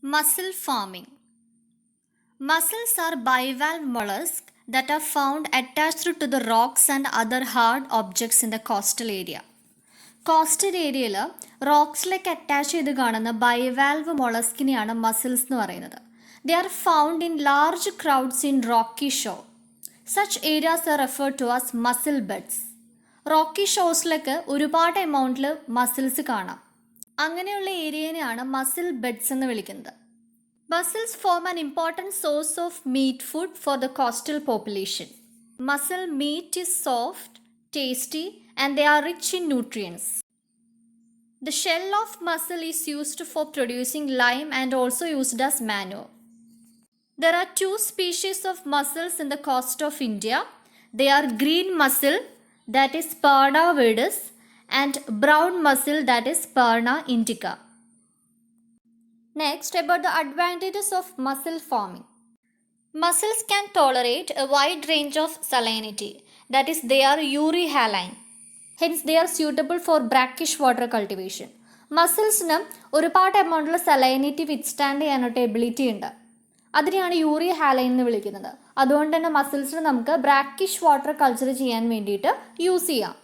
Mussel farming. Mussels are bivalve mollusks that are found attached to the rocks and other hard objects in the coastal area. Coastal ഏരിയയിൽ റോക്സിലേക്ക് attach ചെയ്ത് കാണുന്ന ബൈവാൽവ് മൊളസ്കിനെയാണ് mussels എന്ന് പറയുന്നത്. They are found in large crowds in rocky shore. Such areas are referred to as mussel beds. Rocky ഷോസിലേക്ക് ഒരുപാട് എമൗണ്ടിൽ muscles കാണാം. അങ്ങനെയുള്ള ഏരിയനെയാണ് മസിൽ ബെഡ്സ് എന്ന് വിളിക്കുന്നത്. Mussels form an important source of meat food for the coastal population. Mussel meat is soft, tasty, and they are rich in nutrients. The shell of mussel is used for producing lime and also used as manure. There are two species of mussels in the coast of India. They are green mussel, that is Perna viridis, and brown mussel, that is Perna indica. Next, about the advantages of mussel farming. Mussels can tolerate a wide range of salinity, that is, they are euryhaline. Hence, they are suitable for brackish water cultivation. മസിൽസിന് ഒരുപാട് എമൗണ്ടിൽ salinity withstand ചെയ്യാനായിട്ട് ability ഉണ്ട്. അതിനെയാണ് യൂറിഹാലൈൻ എന്ന് വിളിക്കുന്നത്. അതുകൊണ്ട് തന്നെ മസിൽസിന് നമുക്ക് brackish water culture ചെയ്യാൻ വേണ്ടിയിട്ട് യൂസ് ചെയ്യാം.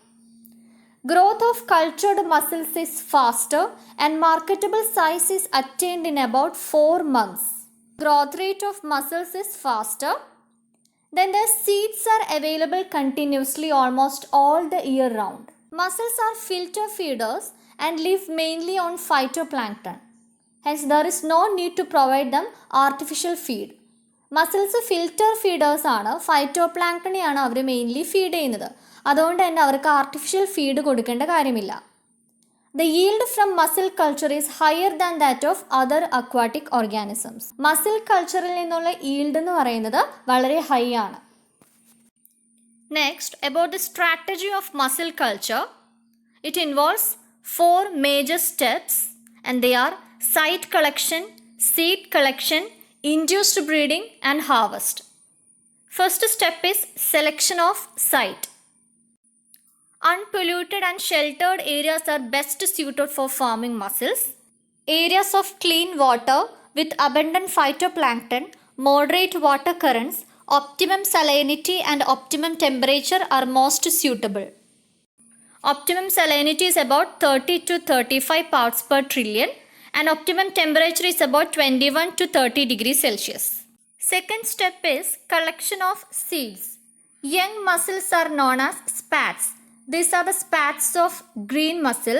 Growth of cultured mussels is faster and marketable size is attained in about 4 months. Growth rate of mussels is faster. Then the seeds are available continuously almost all the year round. Mussels are filter feeders and live mainly on phytoplankton. Hence there is no need to provide them artificial feed. Muscles filter feeders ആണ്. ഫൈറ്റോപ്ലാങ്ക്ടനെയാണ് അവർ mainly feed ചെയ്യുന്നത്. അതുകൊണ്ട് തന്നെ അവർക്ക് artificial feed കൊടുക്കേണ്ട കാര്യമില്ല. The yield from mussel culture is higher than that of other aquatic organisms. Mussel കൾച്ചറിൽ നിന്നുള്ള yield എന്ന് പറയുന്നത് വളരെ ഹൈ ആണ്. Next, about the strategy of mussel culture. It involves 4 major steps and they are site collection, seed collection, induced breeding and harvest. First step is selection of site. Unpolluted and sheltered areas are best suited for farming mussels. Areas of clean water with abundant phytoplankton, moderate water currents, optimum salinity and optimum temperature are most suitable. Optimum salinity is about 30 to 35 parts per trillion. And optimum temperature is about 21 to 30 degrees Celsius. Second step is collection of seeds. Young mussels are known as spats. These are the spats of green mussel.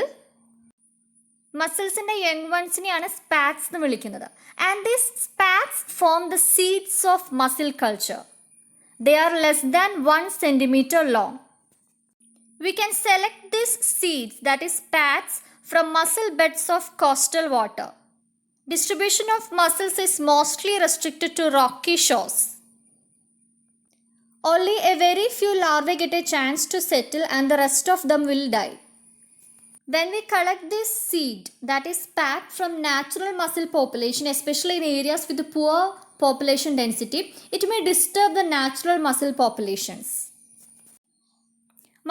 Musselsന്റെ young onesനെയാണ് spats എന്ന് വിളിക്കുന്നത്. And these spats form the seeds of mussel culture. They are less than 1 centimeter long. We can select these seeds, that is spats, from mussel beds of coastal water. Distribution of mussels is mostly restricted to rocky shores. Only a very few larvae get a chance to settle and the rest of them will die. When we collect this seed, that is spat, from natural mussel population, especially in areas with poor population density, it may disturb the natural mussel populations.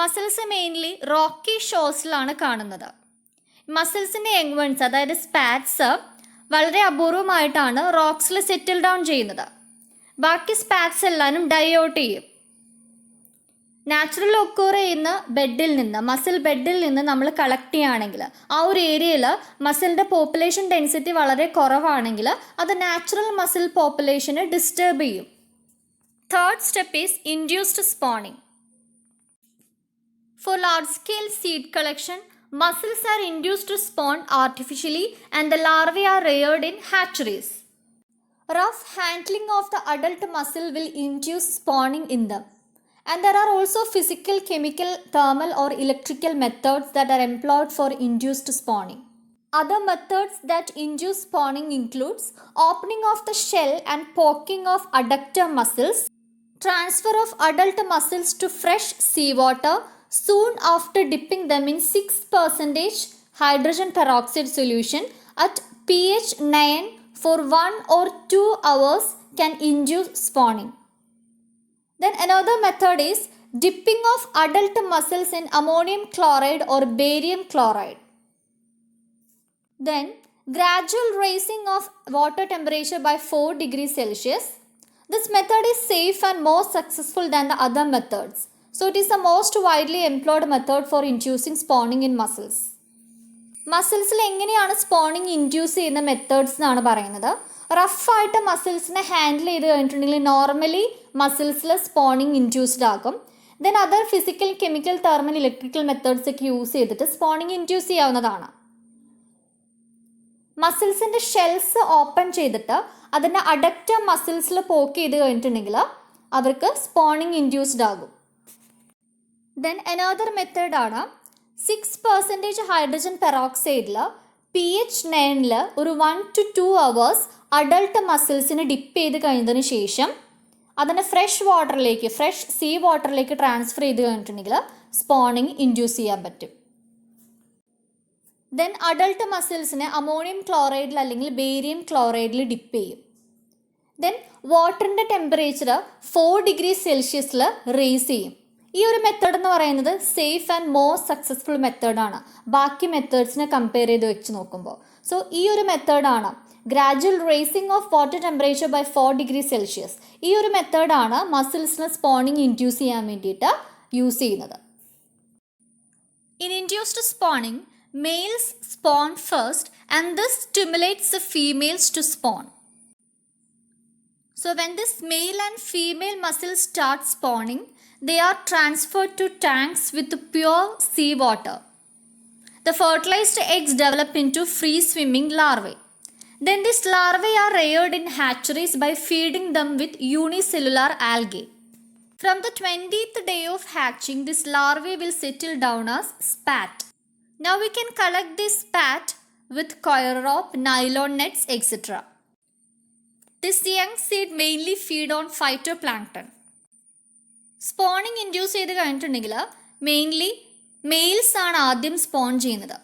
Mussels mainly rocky ഷോസിലാണ് കാണുന്നത്. മസിൽസിൻ്റെ young ones, അതായത് സ്പാറ്റ്സ്, വളരെ അപൂർവമായിട്ടാണ് റോക്സിൽ settle down ചെയ്യുന്നത്. ബാക്കി സ്പാറ്റ്സ് എല്ലാവരും dye out ചെയ്യും. Natural ഒക്കൂർ ചെയ്യുന്ന ബെഡിൽ നിന്ന്, മസിൽ ബെഡിൽ നിന്ന് നമ്മൾ കളക്ട് ചെയ്യുകയാണെങ്കിൽ ആ ഒരു ഏരിയയിൽ മസിലിൻ്റെ പോപ്പുലേഷൻ ഡെൻസിറ്റി വളരെ കുറവാണെങ്കിൽ അത് നാച്ചുറൽ മസിൽ പോപ്പുലേഷനെ ഡിസ്റ്റർബ് ചെയ്യും. Third step is induced spawning. For large scale seed collection, mussels are induced to spawn artificially and the larvae are reared in hatcheries. Rough handling of the adult mussel will induce spawning in them. And there are also physical, chemical, thermal or electrical methods that are employed for induced spawning. Other methods that induce spawning includes opening of the shell and poking of adductor mussels, transfer of adult mussels to fresh seawater soon after dipping them in 6% hydrogen peroxide solution at pH 9 for 1 or 2 hours can induce spawning. Then another method is dipping of adult mussels in ammonium chloride or barium chloride. Then Gradual raising of water temperature by 4 degrees Celsius. This method is safe and more successful than the other methods. So it is the most widely employed method for inducing spawning in mussels. മസിൽസിൽ എങ്ങനെയാണ് spawning induce ചെയ്യുന്ന methods എന്നാണ് പറയുന്നത്. റഫായിട്ട് മസിൽസിനെ handle ചെയ്ത് കഴിഞ്ഞിട്ടുണ്ടെങ്കിൽ normally മസിൽസിൽ spawning induced ആകും. Then other physical, chemical, thermal, electrical methods ഒക്കെ use ചെയ്തിട്ട് spawning induce ചെയ്യാവുന്നതാണ്. മസിൽസിൻ്റെ ഷെൽസ് ഓപ്പൺ ചെയ്തിട്ട് അതിൻ്റെ അഡക്റ്റർ മസിൽസിൽ പോക്ക് ചെയ്ത് കഴിഞ്ഞിട്ടുണ്ടെങ്കിൽ അവർക്ക് സ്പോണിങ് ഇൻഡ്യൂസ്ഡ് ആകും. ദെൻ അനദർ മെത്തേഡാണ് 6% ഹൈഡ്രജൻ പെറോക്സൈഡിൽ pH 9 ഒരു 1 to 2 hours അഡൾട്ട് മസിൽസിന് ഡിപ്പ് ചെയ്ത് കഴിഞ്ഞതിന് ശേഷം അതിനെ ഫ്രഷ് സീ വാട്ടറിലേക്ക് ട്രാൻസ്ഫർ ചെയ്ത് കഴിഞ്ഞിട്ടുണ്ടെങ്കിൽ സ്പോണിങ് ഇൻഡ്യൂസ് ചെയ്യാൻ പറ്റും. ദെൻ അഡൾട്ട് മസിൽസിനെ അമോണിയം ക്ലോറൈഡിൽ അല്ലെങ്കിൽ ബേരിയം ക്ലോറൈഡിൽ ഡിപ്പ് ചെയ്യും. ദെൻ വാട്ടറിൻ്റെ ടെമ്പറേച്ചർ 4 degrees Celsius റേസ് ചെയ്യും. ഈ ഒരു മെത്തേഡ് എന്ന് പറയുന്നത് സേഫ് ആൻഡ് മോർ സക്സസ്ഫുൾ മെത്തേഡാണ് ബാക്കി മെത്തേഡ്സിനെ കമ്പയർ ചെയ്ത് വെച്ച് നോക്കുമ്പോൾ. സോ ഈ ഒരു മെത്തേഡാണ് gradual raising of water temperature by 4 degrees Celsius. ഈ ഒരു മെത്തേഡാണ് മസിൽസിന് സ്പോണിങ് ഇൻഡ്യൂസ് ചെയ്യാൻ വേണ്ടിയിട്ട് യൂസ് ചെയ്യുന്നത്. In induced spawning, males spawn first and this stimulates the females to spawn. So when this male and female mussels start spawning, they are transferred to tanks with pure sea water. The fertilized eggs develop into free swimming larvae. Then these larvae are reared in hatcheries by feeding them with unicellular algae. From the 20th day of hatching, this larvae will settle down as spat. Now we can collect this spat with coir rope, nylon nets, etc. This young seed mainly feed on phytoplankton. Spawning induce ചെയ്ത് കഴിഞ്ഞിട്ടുണ്ടെങ്കിൽ mainly males ആണ് ആദ്യം spawn ചെയ്യുന്നത്.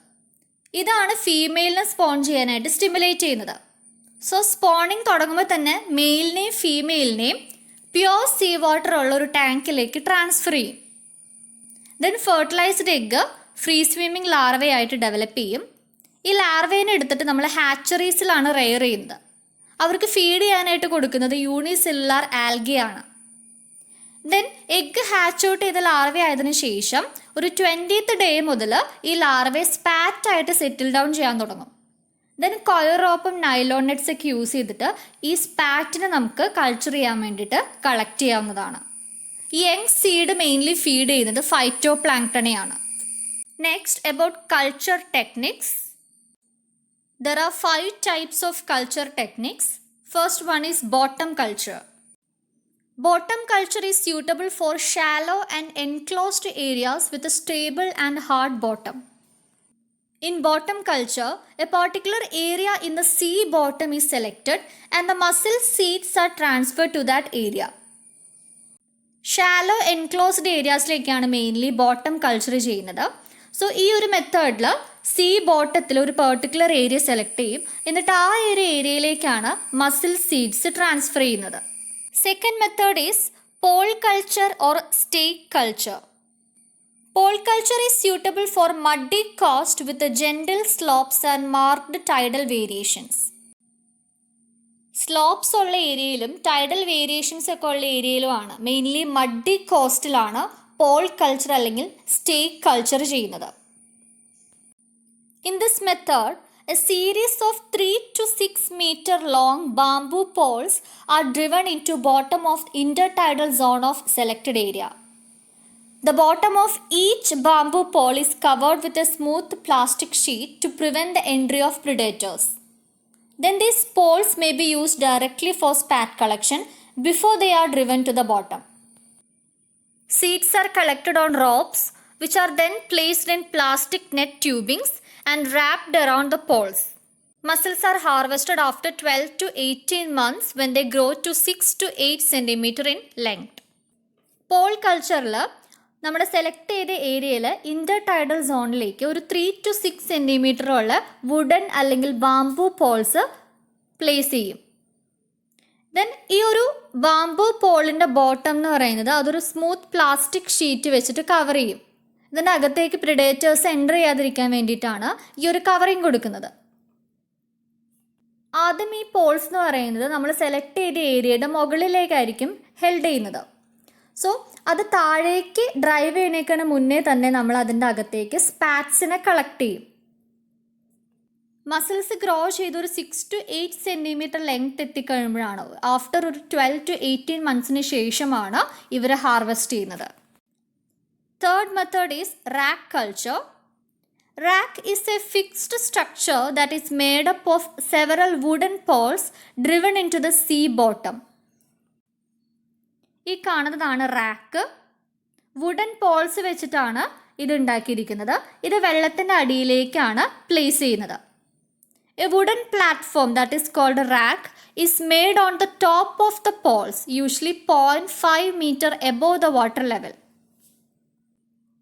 ഇതാണ് ഫീമെയിലിനെ spawn ചെയ്യാനായിട്ട് stimulate ചെയ്യുന്നത്. So spawning തുടങ്ങുമ്പോൾ തന്നെ മെയിലിനെയും ഫീമെയിലിനെയും പ്യുവർ സീ വാട്ടർ ഉള്ള ഒരു ടാങ്കിലേക്ക് ട്രാൻസ്ഫർ ചെയ്യും. Then fertilised egg free swimming ലാർവയായിട്ട് ഡെവലപ്പ് ചെയ്യും. ഈ ലാർവേനെ എടുത്തിട്ട് നമ്മൾ ഹാച്ചറീസിലാണ് റെയർ ചെയ്യുന്നത്. അവർക്ക് ഫീഡ് ചെയ്യാനായിട്ട് കൊടുക്കുന്നത് യൂണിസെല്ലുലാർ ആൽഗയാണ്. ദെൻ എഗ്ഗ് ഹാച്ച് ഔട്ട് ചെയ്ത ലാർവ ആയതിനു ശേഷം ഒരു 20th day മുതൽ ഈ ലാർവെ സ്പാറ്റായിട്ട് സെറ്റിൽ ഡൗൺ ചെയ്യാൻ തുടങ്ങും. ദെൻ കൊയർ റോപ്പും നൈലോൺ നെറ്റ്സ് ഒക്കെ യൂസ് ചെയ്തിട്ട് ഈ സ്പാറ്റിനെ നമുക്ക് കൾച്ചർ ചെയ്യാൻ വേണ്ടിയിട്ട് കളക്ട് ചെയ്യാവുന്നതാണ്. ഈ യങ് സീഡ് മെയിൻലി ഫീഡ് ചെയ്യുന്നത് phyto പ്ലാങ്ക്ടനെയാണ്. Next, about culture techniques. There are 5 types of culture techniques. First one is bottom culture. Bottom culture is suitable for shallow and enclosed areas with a stable and hard bottom. In bottom culture, a particular area in the sea bottom is selected and the mussel seeds are transferred to that area. Shallow enclosed areasലേക്കാണ് mainly bottom culture ചെയ്യുന്നത്. So ഈ ഒരു മെത്തേഡിൽ see ബോട്ടത്തിൽ ഒരു particular area select ചെയ്യും. എന്നിട്ട് ആ ഒരു ഏരിയയിലേക്കാണ് മസിൽ സീഡ്സ് ട്രാൻസ്ഫർ ചെയ്യുന്നത്. Second method is pole culture or stake culture. Pole culture is suitable for muddy coast with gentle slopes and marked tidal variations. Slopes ഉള്ള ഏരിയയിലും ടൈഡൽ വേരിയേഷൻസ് ഒക്കെ ഉള്ള ഏരിയയിലുമാണ് മെയിൻലി മഡി കോസ്റ്റിലാണ് പോൾ കൾച്ചർ അല്ലെങ്കിൽ stake culture ചെയ്യുന്നത്. In this method, a series of 3 to 6 meter long bamboo poles are driven into bottom of intertidal zone of selected area. The bottom of each bamboo pole is covered with a smooth plastic sheet to prevent the entry of predators. Then these poles may be used directly for spat collection before they are driven to the bottom. Seeds are collected on ropes which are then placed in plastic net tubings and wrapped around the poles. Mussels are harvested after 12 to 18 months when they grow to 6 to 8 cm in length. Paul കൾച്ചറിൽ നമ്മുടെ select ചെയ്ത ഏരിയയിൽ ഇൻ്റർടൈഡൽ സോണിലേക്ക് ഒരു 3 to 6 cm ഉള്ള wooden അല്ലെങ്കിൽ bamboo Paul's place ചെയ്യും. Then ഈ ഒരു ബാംബു പോളിൻ്റെ ബോട്ടം എന്ന് പറയുന്നത് അതൊരു സ്മൂത്ത് പ്ലാസ്റ്റിക് ഷീറ്റ് വെച്ചിട്ട് കവർ ചെയ്യും. ഇതിൻ്റെ അകത്തേക്ക് പ്രിഡേറ്റേഴ്സ് എൻ്റർ ചെയ്യാതിരിക്കാൻ വേണ്ടിയിട്ടാണ് ഈ ഒരു കവറിങ് കൊടുക്കുന്നത്. ആദ്യം ഈ പോൾസ് എന്ന് പറയുന്നത് നമ്മൾ സെലക്ട് ചെയ്ത ഏരിയയുടെ മുകളിലേക്കായിരിക്കും ഹെൽഡ് ചെയ്യുന്നത്. സോ അത് താഴേക്ക് ഡ്രൈവ് ചെയ്യുന്നതിനേക്കാണ് മുന്നേ തന്നെ നമ്മൾ അതിൻ്റെ അകത്തേക്ക് സ്പാറ്റ്സിനെ കളക്ട് ചെയ്യും. മസിൽസ് ഗ്രോ ചെയ്ത് ഒരു 6 to 8 സെൻറ്റിമീറ്റർ ലെങ്ത് എത്തിക്കഴിയുമ്പോഴാണ്, ആഫ്റ്റർ ഒരു 12 to 18 മന്ത്സിന് ശേഷമാണ് ഇവർ ഹാർവെസ്റ്റ് ചെയ്യുന്നത്. Third method is rack culture. Rack is a fixed structure that is made up of several wooden poles driven into the sea bottom. ഈ കാണുന്നതാണ് rack. Wooden poles വെച്ചിട്ടാണ് ഇത് ഉണ്ടാക്കിയിരിക്കുന്നത്. ഇത് വെള്ളത്തിൻ്റെ അടിയിലേക്കാണ് പ്ലേസ് ചെയ്യുന്നത്. A wooden platform that is called a rack is made on the top of the poles, usually 0.5 meter above the water level.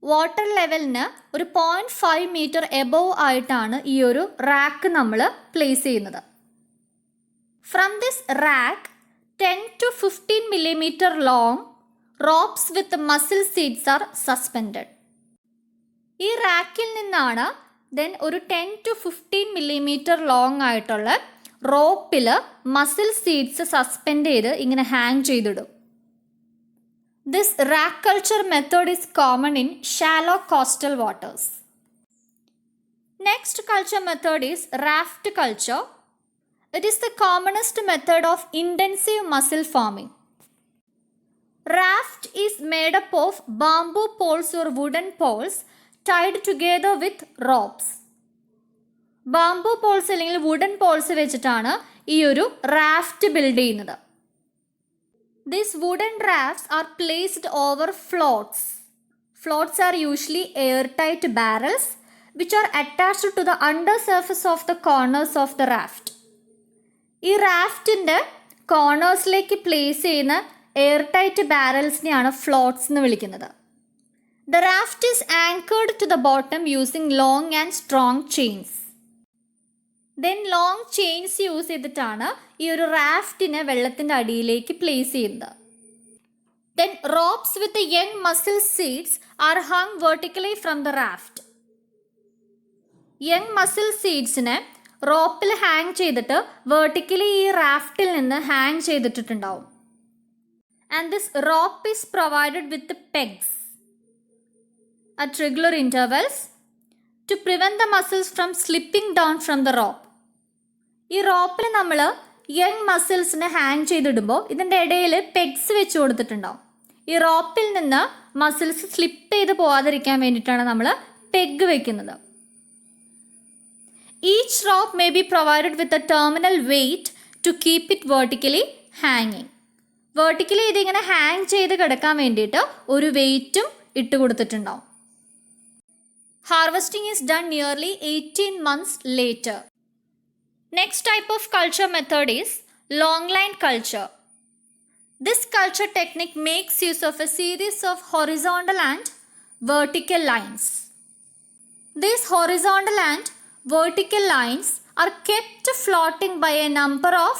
Water ലെവലിന് ഒരു 0.5 മീറ്റർ എബോവ് ആയിട്ടാണ് ഈ ഒരു റാക്ക് നമ്മൾ പ്ലേസ് ചെയ്യുന്നത്. From this rack 10 to 15 millimeter long ropes with muscle seeds are suspended. ഈ റാക്കിൽ നിന്നാണ് then ഒരു 10 to 15 millimeter ലോങ് ആയിട്ടുള്ള റോപ്പിൽ മസിൽ സീഡ്സ് സസ്പെൻഡ് ചെയ്ത് ഇങ്ങനെ hang ചെയ്തിടും. This rack culture method is common in shallow coastal waters. Next culture method is raft culture. It is the commonest method of intensive mussel farming. Raft is made up of bamboo poles or wooden poles tied together with ropes. Bamboo poles അല്ലെങ്കിൽ wooden poles വെച്ചിട്ടാണ് ഈ ഒരു raft build ചെയ്യുന്നത്. These wooden rafts are placed over floats. Floats are usually airtight barrels which are attached to the undersurface of the corners of the raft. ഈ റാഫ്റ്റിൻ്റെ കോർണേഴ്സിലേക്ക് place ചെയ്യുന്ന airtight ബാരൽസിനെയാണ് floats എന്ന് വിളിക്കുന്നത്. The raft is anchored to the bottom using long and strong chains. Then long chains use ചെയ്തിട്ടാണ് ഈ ഒരു റാഫ്റ്റിനെ വെള്ളത്തിൻ്റെ അടിയിലേക്ക് പ്ലേസ് ചെയ്യുന്നത്. Then ropes with young mussel seeds are hung vertically from the raft. Young mussel സീഡ്സിനെ റോപ്പിൽ hang ചെയ്തിട്ട് വെർട്ടിക്കലി ഈ റാഫ്റ്റിൽ നിന്ന് ഹാങ് ചെയ്തിട്ടുണ്ടാവും. And this rope is provided with pegs at regular intervals to prevent the muscles from slipping down from the rope. ഈ റോപ്പിൽ നമ്മൾ young മസിൽസിനെ hang ചെയ്തിടുമ്പോൾ ഇതിൻ്റെ ഇടയിൽ പെഗ്സ് വെച്ച് കൊടുത്തിട്ടുണ്ടാവും. ഈ റോപ്പിൽ നിന്ന് മസിൽസ് സ്ലിപ്പ് ചെയ്ത് പോകാതിരിക്കാൻ വേണ്ടിയിട്ടാണ് നമ്മൾ പെഗ് വെക്കുന്നത്. Each rope may be provided with a terminal weight to keep it vertically ഹാങ്ങിങ്. വെർട്ടിക്കലി ഇതിങ്ങനെ ഹാങ് ചെയ്ത് കിടക്കാൻ വേണ്ടിയിട്ട് ഒരു വെയ്റ്റും ഇട്ട് കൊടുത്തിട്ടുണ്ടാവും. Harvesting is done nearly 18 months later. Next type of culture method is long line culture. This culture technique makes use of a series of horizontal and vertical lines. These horizontal and vertical lines are kept floating by a number of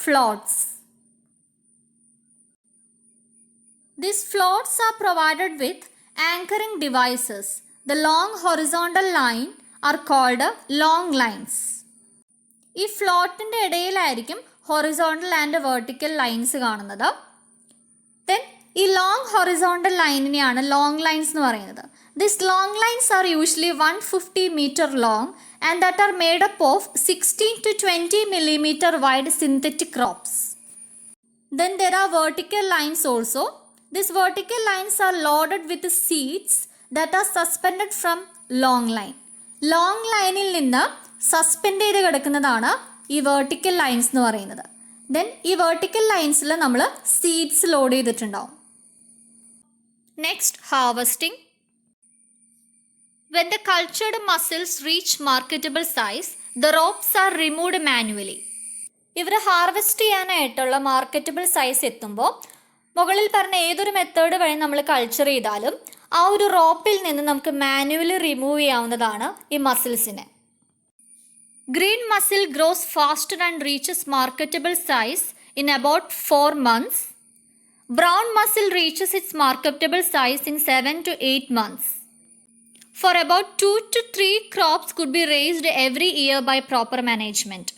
floats. These floats are provided with anchoring devices. The long horizontal line are called long lines. ഈ ഫ്ലോട്ടിൻ്റെ ഇടയിലായിരിക്കും horizontal and vertical lines കാണുന്നത്. Then ഈ long horizontal ലൈനിനെയാണ് long lines എന്ന് പറയുന്നത്. This long lines are usually 150 meter long and that are made up of 16 to 20 millimeter wide synthetic ropes. Then there are vertical lines also. These vertical lines are loaded with seeds that are suspended from long line. Long ലൈനിൽ നിന്ന് suspend ചെയ്ത് കിടക്കുന്നതാണ് ഈ vertical lines എന്ന് പറയുന്നത്. Then ഈ vertical ലൈൻസിൽ നമ്മൾ seeds load ചെയ്തിട്ടുണ്ടാവും. Next harvesting. When the cultured mussels reach marketable size, the ropes are removed manually. ഇവർ ഹാർവെസ്റ്റ് ചെയ്യാനായിട്ടുള്ള മാർക്കറ്റബിൾ സൈസ് എത്തുമ്പോൾ മുകളിൽ പറഞ്ഞ ഏതൊരു മെത്തേഡ് വഴി നമ്മൾ കൾച്ചർ ചെയ്താലും ആ ഒരു റോപ്പിൽ നിന്ന് നമുക്ക് മാനുവലി റിമൂവ് ചെയ്യാവുന്നതാണ് ഈ മസിൽസിനെ. Green mussel grows faster and reaches marketable size in about 4 months. Brown mussel reaches its marketable size in 7 to 8 months. For about 2 to 3 crops could be raised every year by proper management.